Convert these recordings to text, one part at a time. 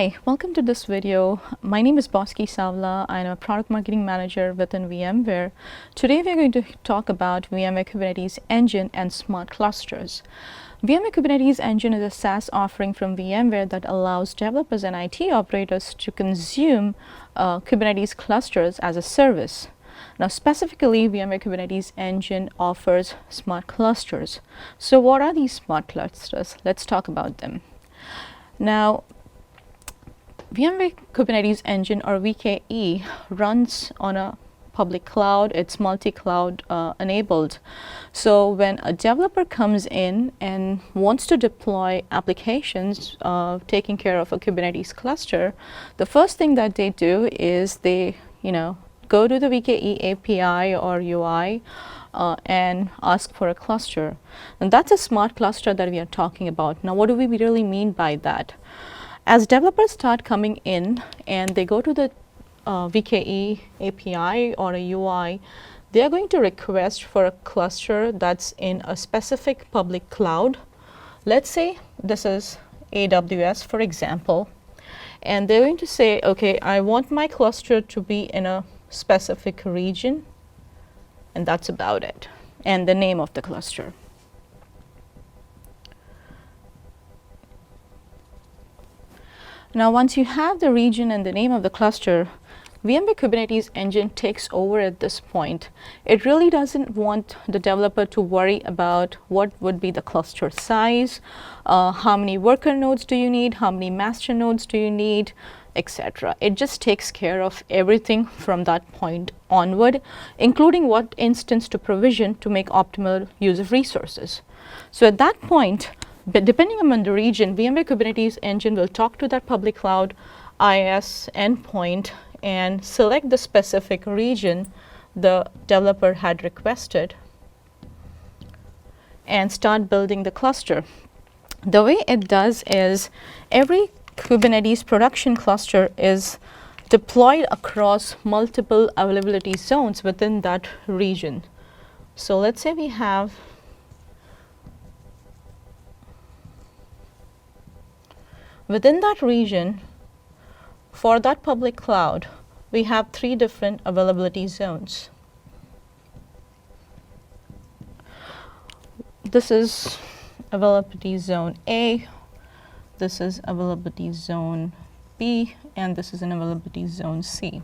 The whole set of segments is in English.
Hi, welcome to this video. My name is Boski Savla. I'm a product marketing manager within VMware. Today we're going to talk about VMware Kubernetes Engine and smart clusters. VMware Kubernetes Engine is a SaaS offering from VMware that allows developers and IT operators to consume Kubernetes clusters as a service. Now, specifically, VMware Kubernetes Engine offers smart clusters. So what are these smart clusters? Let's talk about them. Now, VMware Kubernetes Engine, or VKE, runs on a public cloud. It's multi-cloud enabled. So when a developer comes in and wants to deploy applications taking care of a Kubernetes cluster, the first thing that they do is they, go to the VKE API or UI and ask for a cluster. And that's a smart cluster that we are talking about. Now, what do we really mean by that? As developers start coming in and they go to the VKE API or a UI, they are going to request for a cluster that's in a specific public cloud. Let's say this is AWS, for example, and they're going to say, okay, I want my cluster to be in a specific region, and that's about it, and the name of the cluster. Now, once you have the region and the name of the cluster, VMware Kubernetes Engine takes over at this point. It really doesn't want the developer to worry about what would be the cluster size, how many worker nodes do you need, how many master nodes do you need, etc. It just takes care of everything from that point onward, including what instance to provision to make optimal use of resources. So at that point, but depending on the region, VMware Kubernetes Engine will talk to that public cloud IaaS endpoint and select the specific region the developer had requested and start building the cluster. The way it does is every Kubernetes production cluster is deployed across multiple availability zones within that region. So let's say we have within that region, for that public cloud, we have 3 different availability zones. This is availability zone A, this is availability zone B, and this is an availability zone C.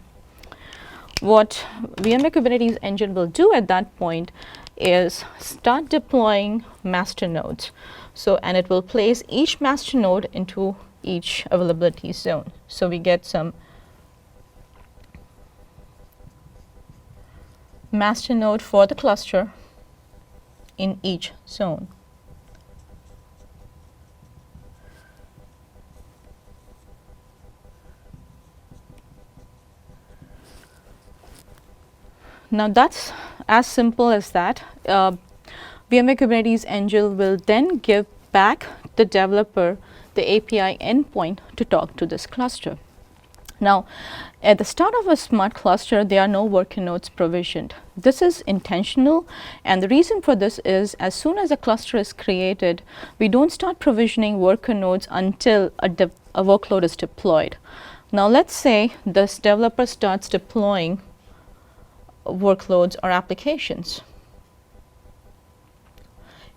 What VMware Kubernetes Engine will do at that point is start deploying master nodes. So, and it will place each master node into each availability zone. So we get some master node for the cluster in each zone. Now that's as simple as that. VMware Kubernetes Engine will then give back the developer the API endpoint to talk to this cluster. Now, at the start of a smart cluster, there are no worker nodes provisioned. This is intentional, and the reason for this is as soon as a cluster is created, we don't start provisioning worker nodes until a workload is deployed. Now, let's say this developer starts deploying workloads or applications.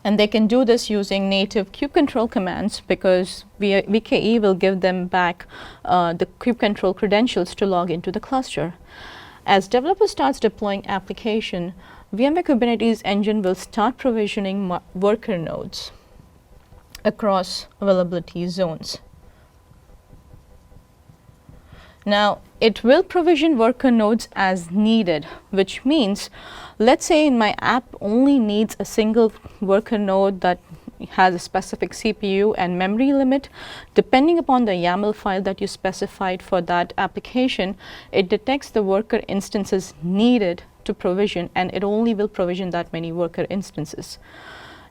And they can do this using native kubectl commands because VKE will give them back the kubectl credentials to log into the cluster. As developer starts deploying application, VMware Kubernetes Engine will start provisioning worker nodes across availability zones. Now, it will provision worker nodes as needed, which means, let's say in my app only needs a single worker node that has a specific CPU and memory limit. Depending upon the YAML file that you specified for that application, it detects the worker instances needed to provision, and it only will provision that many worker instances.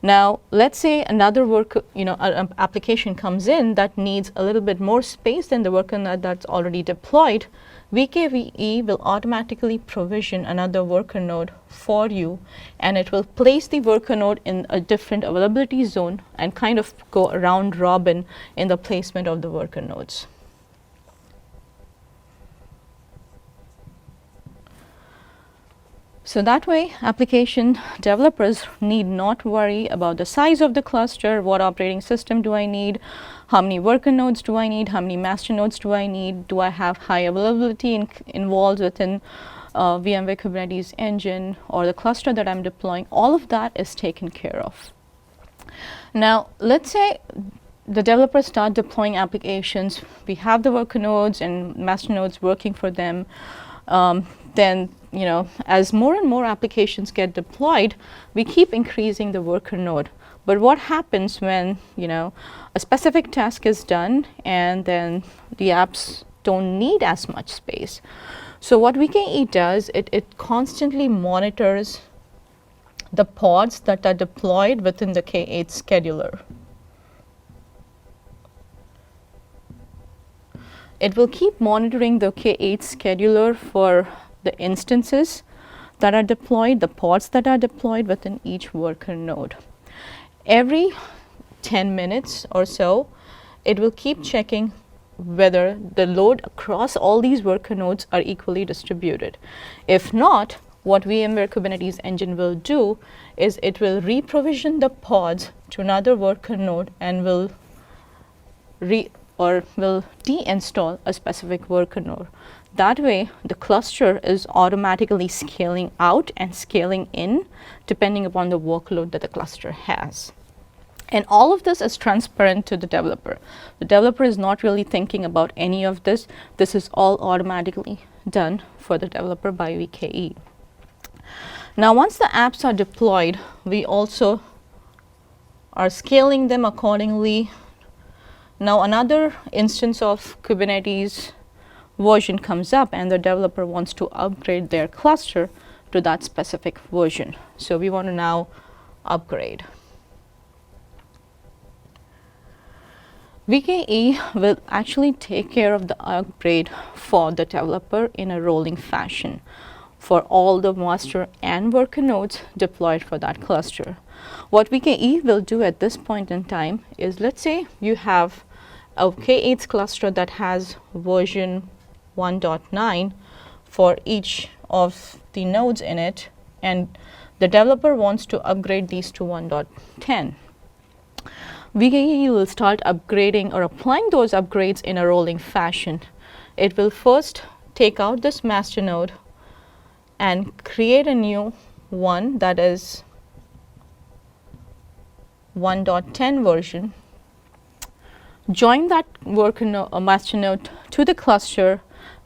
Now, let's say another worker, an application comes in that needs a little bit more space than the worker node that's already deployed. VKE will automatically provision another worker node for you, and it will place the worker node in a different availability zone and kind of go round robin in the placement of the worker nodes. So that way, application developers need not worry about the size of the cluster, what operating system do I need, how many worker nodes do I need, how many master nodes do I need, do I have high availability involved within VMware Kubernetes engine or the cluster that I'm deploying. All of that is taken care of. Now, let's say the developers start deploying applications. We have the worker nodes and master nodes working for them. Then, as more and more applications get deployed, we keep increasing the worker node. But what happens when, a specific task is done and then the apps don't need as much space? So what VKE does, it constantly monitors the pods that are deployed within the K8 scheduler. It will keep monitoring the K8 scheduler for the instances that are deployed, the pods that are deployed within each worker node. Every 10 minutes or so, it will keep checking whether the load across all these worker nodes are equally distributed. If not, what VMware Kubernetes engine will do is it will reprovision the pods to another worker node and will deinstall a specific worker node. That way, the cluster is automatically scaling out and scaling in depending upon the workload that the cluster has. And all of this is transparent to the developer. The developer is not really thinking about any of this. This is all automatically done for the developer by VKE. Now, once the apps are deployed, we also are scaling them accordingly. Now, another instance of Kubernetes version comes up and the developer wants to upgrade their cluster to that specific version. So we want to now upgrade. VKE will actually take care of the upgrade for the developer in a rolling fashion for all the master and worker nodes deployed for that cluster. What VKE will do at this point in time is, let's say you have a K8 cluster that has version 1.9 for each of the nodes in it, and the developer wants to upgrade these to 1.10. VKE will start upgrading or applying those upgrades in a rolling fashion. It will first take out this master node and create a new one that is 1.10 version. Join that worker master node to the cluster.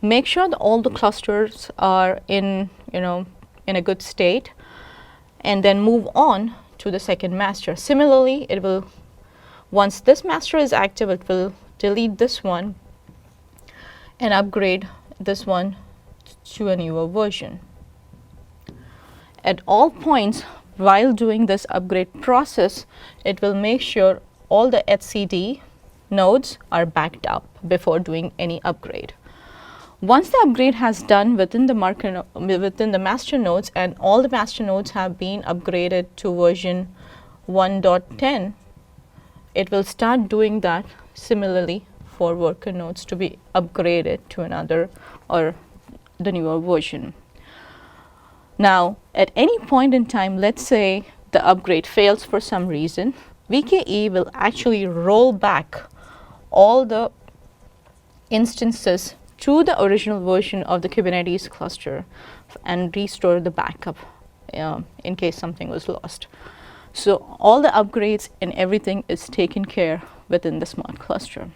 Make sure that all the clusters are in a good state, and then move on to the second master. Similarly, it will, once this master is active, it will delete this one and upgrade this one to a newer version. At all points while doing this upgrade process, it will make sure all the etcd nodes are backed up before doing any upgrade. Once the upgrade has done within the master nodes and all the master nodes have been upgraded to version 1.10, it will start doing that similarly for worker nodes to be upgraded to another or the newer version. Now, at any point in time, let's say the upgrade fails for some reason, VKE will actually roll back all the instances to the original version of the Kubernetes cluster and restore the backup in case something was lost. So all the upgrades and everything is taken care within the SmartCluster.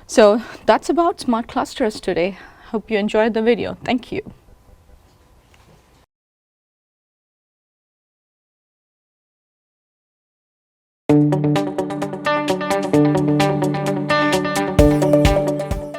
So that's about SmartClusters today. Hope you enjoyed the video. Thank you.